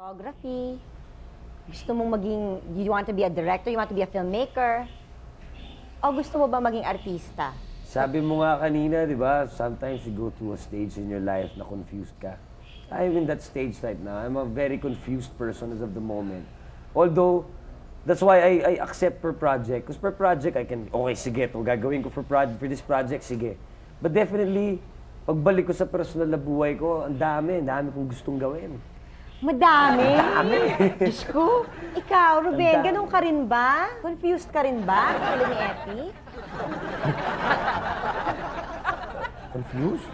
Photography. Gusto mong maging, you want to be a director, you want to be a filmmaker? O gusto mo ba maging artista? Sabi mo nga kanina, di ba, sometimes you go through a stage in your life na confused ka. I'm in that stage right now. I'm a very confused person as of the moment. Although, that's why I accept per project. Because per project, I can, okay, sige, ito gagawin ko for this project, sige. But definitely, pagbalik ko sa personal na buhay ko, ang dami kong gustong gawin. Madami? Madami. Diyos ko, ikaw, Ruben, ganun ka rin ba? Confused ka rin ba? Tulad ni Epi? Confused?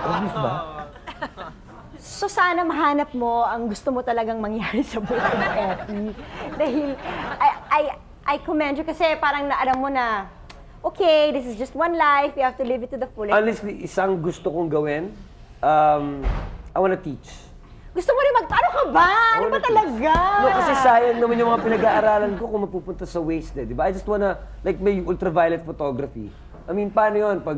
Confused ba? So sana mahanap mo ang gusto mo talagang mangyari sa buhay mo, Epi. Dahil I commend you kasi parang naaram mo na, okay, this is just one life, you have to live it to the fullest. Honestly, isang gusto kong gawin, I wanna teach. Gusto mo rin ano ka ba? Ano ba talaga? No, kasi sayang naman yung mga pinag-aaralan ko kung mapupunta sa waste eh, di ba? I just wanna, like may ultraviolet photography. I mean, paano yun pag,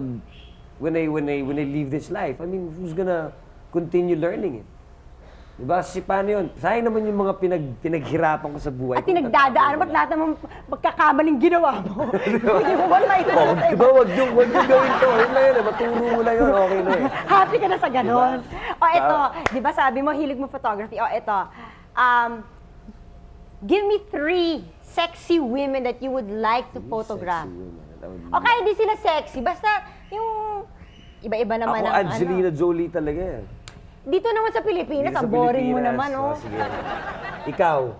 when I leave this life, I mean, who's gonna continue learning it? Di ba? Kasi paano yun? Sayang naman yung mga pinaghirapan ko sa buhay. At pinagdadaan, ba't lahat naman magkakamaling ginawa mo? Hindi mo ba maituro sa iba? Diba, wag yung gawin to. Yun lang yun eh, maturo mo lang yun, okay na eh. Happy ka na sa ganon. Diba? O eto, di ba sabi mo, hilig mo photography. O eto, give me 3 sexy women that you would like to photograph. O kaya hindi sila sexy, basta yung iba-iba naman ako, ang Angelina Jolie talaga eh. Dito naman sa Pilipinas, ang boring mo naman, oh. Sige. Ikaw.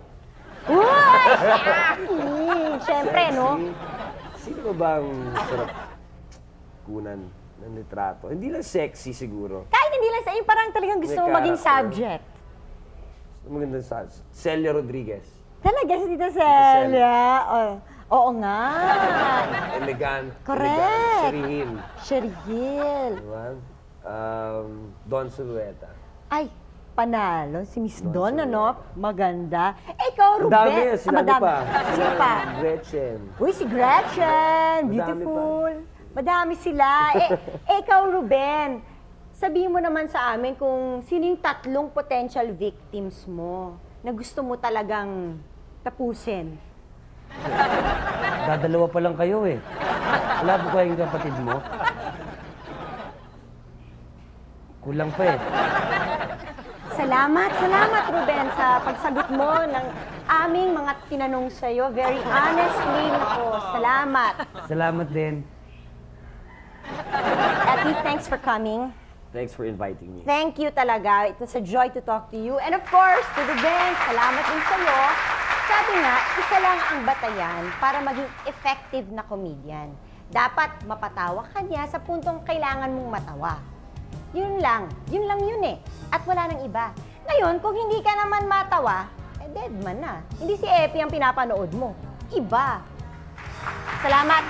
Uy! Siyempre, no? Sino ba ang sarap kunan ng litrato? Hindi lang sexy siguro. Kahit hindi lang sa parang talagang gusto mo maging subject. Magandang subject. Celia Rodriguez. Talaga si Tita Celia? Oo nga. Elegant. Correct. Sherry Hill. Sherry Hill. Diba? Don Zulueta. Ay, panalo. Si Miss Don, ano? Maganda. Eh, ikaw, Ruben. Madami, sinabi pa. Sino pa? Gretchen. Uy, si Gretchen. Madami Beautiful. Madami sila. Ikaw, Ruben. Sabihin mo naman sa amin kung sino yung 3 potential victims mo na gusto mo talagang tapusin. Dadalawa pa lang kayo eh. Wala po kayong kapatid mo? Kulang pa eh. Salamat, Ruben, sa pagsagot mo ng aming mga tinanong sa'yo. Very honestly, nako, salamat. Salamat din. Epi, thanks for coming. Thanks for inviting me. Thank you talaga. It was a joy to talk to you. And of course, to Ruben, salamat din sa'yo. Sabi nga, isa lang ang batayan para maging effective na comedian. Dapat mapatawa ka niya sa puntong kailangan mong matawa. Yun lang yun eh. At wala nang iba. Ngayon, kung hindi ka naman matawa, eh dead man na. Hindi si Epi ang pinapanood mo. Iba. Salamat.